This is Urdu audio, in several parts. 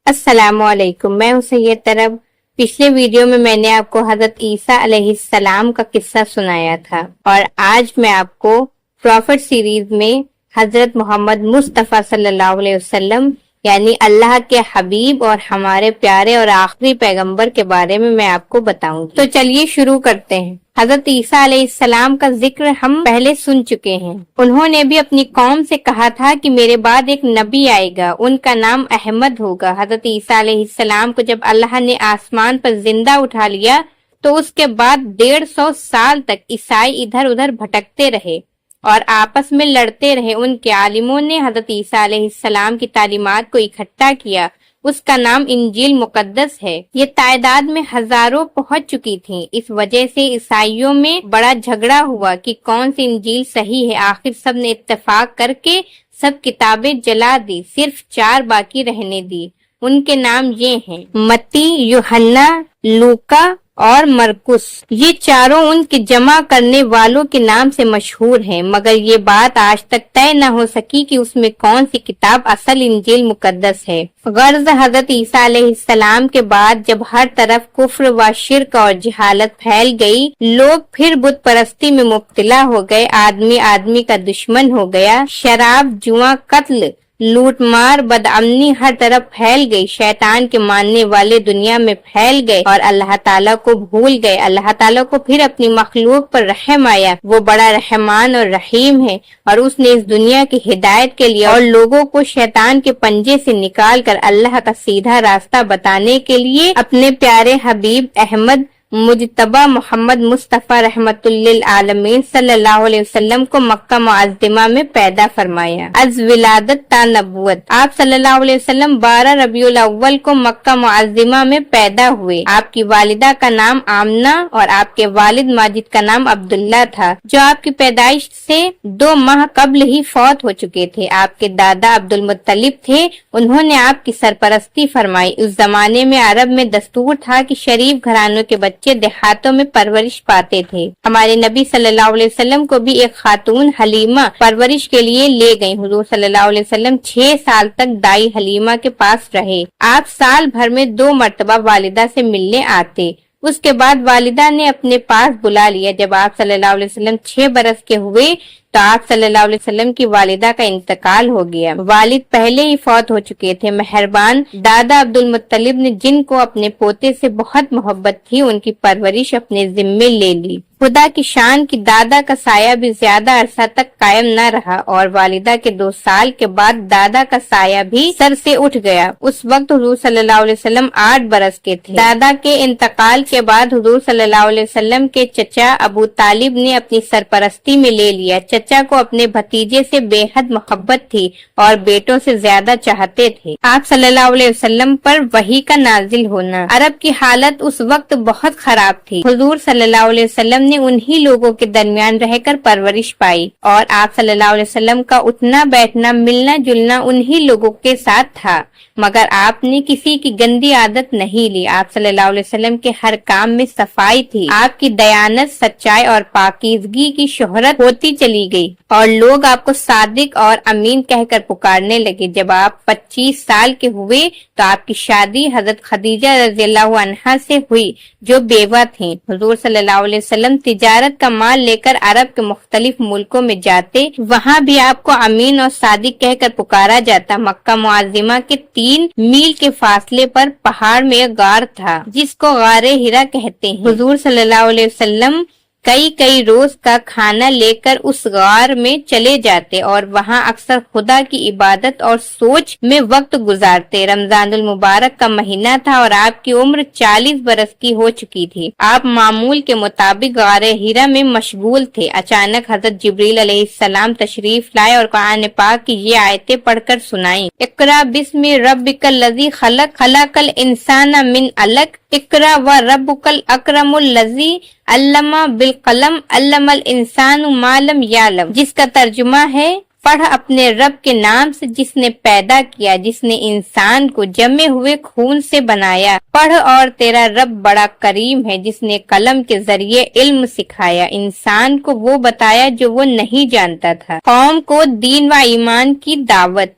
السلام علیکم، میں ہوں سید طرب۔ پچھلے ویڈیو میں نے آپ کو حضرت عیسیٰ علیہ السلام کا قصہ سنایا تھا، اور آج میں آپ کو پروفٹ سیریز میں حضرت محمد مصطفیٰ صلی اللہ علیہ وسلم یعنی اللہ کے حبیب اور ہمارے پیارے اور آخری پیغمبر کے بارے میں آپ کو بتاؤں گی۔ تو چلیے شروع کرتے ہیں۔ حضرت عیسیٰ علیہ السلام کا ذکر ہم پہلے سن چکے ہیں۔ انہوں نے بھی اپنی قوم سے کہا تھا کہ میرے بعد ایک نبی آئے گا، ان کا نام احمد ہوگا۔ حضرت عیسیٰ علیہ السلام کو جب اللہ نے آسمان پر زندہ اٹھا لیا تو اس کے بعد 150 سال تک عیسائی ادھر ادھر بھٹکتے رہے اور آپس میں لڑتے رہے۔ ان کے عالموں نے حضرت عیسیٰ علیہ السلام کی تعلیمات کو اکٹھا کیا، اس کا نام انجیل مقدس ہے۔ یہ تعداد میں ہزاروں پہنچ چکی تھی۔ اس وجہ سے عیسائیوں میں بڑا جھگڑا ہوا کہ کون سی انجیل صحیح ہے۔ آخر سب نے اتفاق کر کے سب کتابیں جلا دی، صرف 4 باقی رہنے دی۔ ان کے نام یہ ہیں: متی، یوحنا، لوکا اور مرکس۔ یہ چاروں ان کے جمع کرنے والوں کے نام سے مشہور ہیں، مگر یہ بات آج تک طے نہ ہو سکی کہ اس میں کون سی کتاب اصل انجیل مقدس ہے۔ غرض حضرت عیسیٰ علیہ السلام کے بعد جب ہر طرف کفر و شرک اور جہالت پھیل گئی، لوگ پھر بت پرستی میں مبتلا ہو گئے، آدمی آدمی کا دشمن ہو گیا، شراب، جوا، قتل، لوٹ مار، بدامنی ہر طرف پھیل گئی، شیطان کے ماننے والے دنیا میں پھیل گئے اور اللہ تعالیٰ کو بھول گئے۔ اللہ تعالیٰ کو پھر اپنی مخلوق پر رحم آیا، وہ بڑا رحمان اور رحیم ہے، اور اس نے اس دنیا کی ہدایت کے لیے اور لوگوں کو شیطان کے پنجے سے نکال کر اللہ کا سیدھا راستہ بتانے کے لیے اپنے پیارے حبیب احمد مجتبی محمد مصطفیٰ رحمت للعالمین صلی اللہ علیہ وسلم کو مکہ معظمہ میں پیدا فرمایا۔ از ولادت تا نبوت، آپ صلی اللہ علیہ وسلم 12 ربیع الاول کو مکہ معظمہ میں پیدا ہوئے۔ آپ کی والدہ کا نام آمنہ اور آپ کے والد ماجد کا نام عبداللہ تھا، جو آپ کی پیدائش سے 2 ماہ قبل ہی فوت ہو چکے تھے۔ آپ کے دادا عبد المطلب تھے، انہوں نے آپ کی سرپرستی فرمائی۔ اس زمانے میں عرب میں دستور تھا کہ شریف گھرانوں کے بچے دیہاتوں میں پرورش پاتے تھے۔ ہمارے نبی صلی اللہ علیہ وسلم کو بھی ایک خاتون حلیمہ پرورش کے لیے لے گئی۔ حضور صلی اللہ علیہ وسلم 6 سال تک دائی حلیمہ کے پاس رہے۔ آپ سال بھر میں 2 مرتبہ والدہ سے ملنے آتے۔ اس کے بعد والدہ نے اپنے پاس بلا لیا۔ جب آپ صلی اللہ علیہ وسلم 6 برس کے ہوئے تو آپ صلی اللہ علیہ وسلم کی والدہ کا انتقال ہو گیا۔ والد پہلے ہی فوت ہو چکے تھے۔ مہربان دادا عبد المطلب نے، جن کو اپنے پوتے سے بہت محبت تھی، ان کی پرورش اپنے ذمے لے لی۔ خدا کی شان کی دادا کا سایہ بھی زیادہ عرصہ تک قائم نہ رہا، اور والدہ کے 2 سال کے بعد دادا کا سایہ بھی سر سے اٹھ گیا۔ اس وقت حضور صلی اللہ علیہ وسلم 8 برس کے تھے۔ دادا کے انتقال کے بعد حضور صلی اللہ علیہ وسلم کے چچا ابو طالب نے اپنی سرپرستی میں لے لیا۔ چچا کو اپنے بھتیجے سے بے حد محبت تھی اور بیٹوں سے زیادہ چاہتے تھے۔ آپ صلی اللہ علیہ وسلم پر وحی کا نازل ہونا۔ عرب کی حالت اس وقت بہت خراب تھی۔ حضور صلی اللہ علیہ وسلم نے انہی لوگوں کے درمیان رہ کر پرورش پائی، اور آپ صلی اللہ علیہ وسلم کا اٹھنا بیٹھنا ملنا جلنا انہی لوگوں کے ساتھ تھا، مگر آپ نے کسی کی گندی عادت نہیں لی۔ آپ صلی اللہ علیہ وسلم کے ہر کام میں صفائی تھی۔ آپ کی دیانت، سچائی اور پاکیزگی کی شہرت ہوتی چلی گئی، اور لوگ آپ کو صادق اور امین کہہ کر پکارنے لگے۔ جب آپ 25 سال کے ہوئے تو آپ کی شادی حضرت خدیجہ رضی اللہ عنہا سے ہوئی، جو بیوہ تھیں۔ حضور صلی اللہ علیہ وسلم تجارت کا مال لے کر عرب کے مختلف ملکوں میں جاتے، وہاں بھی آپ کو امین اور صادق کہہ کر پکارا جاتا۔ مکہ معظمہ کے 3 میل کے فاصلے پر پہاڑ میں ایک غار تھا، جس کو غار ہرا کہتے ہیں۔ حضور صلی اللہ علیہ وسلم کئی روز کا کھانا لے کر اس غار میں چلے جاتے اور وہاں اکثر خدا کی عبادت اور سوچ میں وقت گزارتے۔ رمضان المبارک کا مہینہ تھا اور آپ کی عمر 40 برس کی ہو چکی تھی۔ آپ معمول کے مطابق غار ہرا میں مشغول تھے۔ اچانک حضرت جبریل علیہ السلام تشریف لائے اور قرآن پاک کی یہ آیتیں پڑھ کر سنائیں: اقرا بسم ربک الذی خلق، خلق الانسان من علق، اقرا و ربک الاکرم الذی علم بالقلم، علم الانسان ما لم یعلم، جس کا ترجمہ ہے: پڑھ اپنے رب کے نام سے جس نے پیدا کیا، جس نے انسان کو جمے ہوئے خون سے بنایا۔ پڑھ، اور تیرا رب بڑا کریم ہے جس نے قلم کے ذریعے علم سکھایا، انسان کو وہ بتایا جو وہ نہیں جانتا تھا۔ قوم کو دین و ایمان کی دعوت۔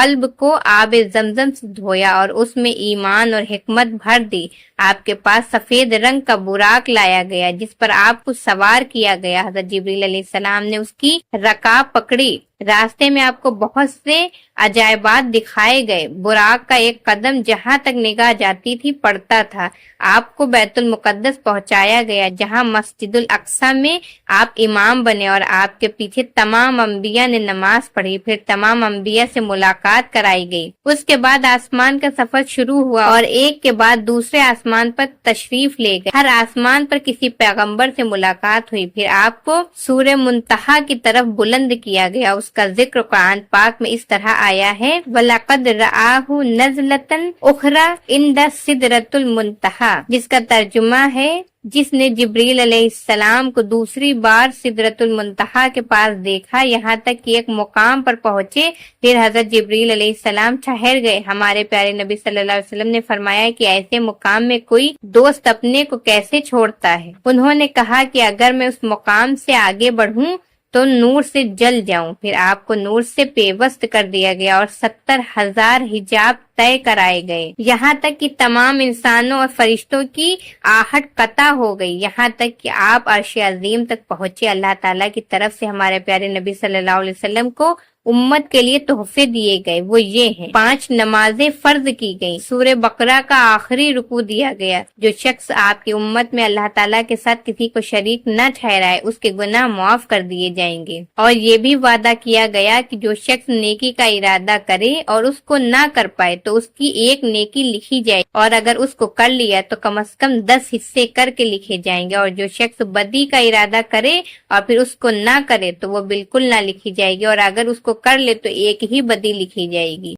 قلب کو آب زمزم سے دھویا اور اس میں ایمان اور حکمت بھر دی۔ آپ کے پاس سفید رنگ کا براق لایا گیا جس پر آپ کو سوار کیا گیا۔ حضرت جبریل علیہ السلام نے اس کی رکاب پکڑی۔ راستے میں آپ کو بہت سے عجائبات دکھائے گئے۔ براق کا ایک قدم جہاں تک نگاہ جاتی تھی پڑتا تھا۔ آپ کو بیت المقدس پہنچایا گیا جہاں مسجد الاقصی میں آپ امام بنے اور آپ کے پیچھے تمام انبیاء نے نماز پڑھی۔ پھر تمام انبیاء سے ملاقات کرائی گئی۔ اس کے بعد آسمان کا سفر شروع ہوا اور ایک کے بعد دوسرے آسمان پر تشریف لے گئے۔ ہر آسمان پر کسی پیغمبر سے ملاقات ہوئی۔ پھر آپ کو سورہ منتہا کی طرف بلند کیا گیا۔ اس کا ذکر قرآن پاک میں اس طرح آیا ہے وَلَقَدْ رَآهُ نَزْلَةً أُخْرَىٰ عِندَ سِدْرَةِ الْمُنتَهَىٰ، جس کا ترجمہ ہے جس نے جبریل علیہ السلام کو دوسری بار سدرۃ المنتہا کے پاس دیکھا، یہاں تک کہ ایک مقام پر پہنچے۔ پھر حضرت جبریل علیہ السلام ٹھہر گئے۔ ہمارے پیارے نبی صلی اللہ علیہ وسلم نے فرمایا کہ ایسے مقام میں کوئی دوست اپنے کو کیسے چھوڑتا ہے؟ انہوں نے کہا کہ اگر میں اس مقام سے آگے بڑھوں تو نور سے جل جاؤں۔ پھر آپ کو نور سے پیوست کر دیا گیا اور 70,000 حجاب طے کرائے گئے، یہاں تک کہ تمام انسانوں اور فرشتوں کی آہٹ قطع ہو گئی، یہاں تک کہ آپ عرش عظیم تک پہنچے۔ اللہ تعالیٰ کی طرف سے ہمارے پیارے نبی صلی اللہ علیہ وسلم کو امت کے لیے تحفے دیے گئے، وہ یہ ہیں: 5 نمازیں فرض کی گئیں، سورہ بقرہ کا آخری رکوع دیا گیا، جو شخص آپ کی امت میں اللہ تعالیٰ کے ساتھ کسی کو شریک نہ ٹھہرائے اس کے گناہ معاف کر دیے جائیں گے، اور یہ بھی وعدہ کیا گیا کہ جو شخص نیکی کا ارادہ کرے اور اس کو نہ کر پائے تو اس کی ایک نیکی لکھی جائے، اور اگر اس کو کر لیا تو کم از کم 10 حصے کر کے لکھے جائیں گے، اور جو شخص بدی کا ارادہ کرے اور پھر اس کو نہ کرے تو وہ بالکل نہ لکھی جائے گی، اور اگر اس کو کر لے تو ایک ہی بدی لکھی جائے گی۔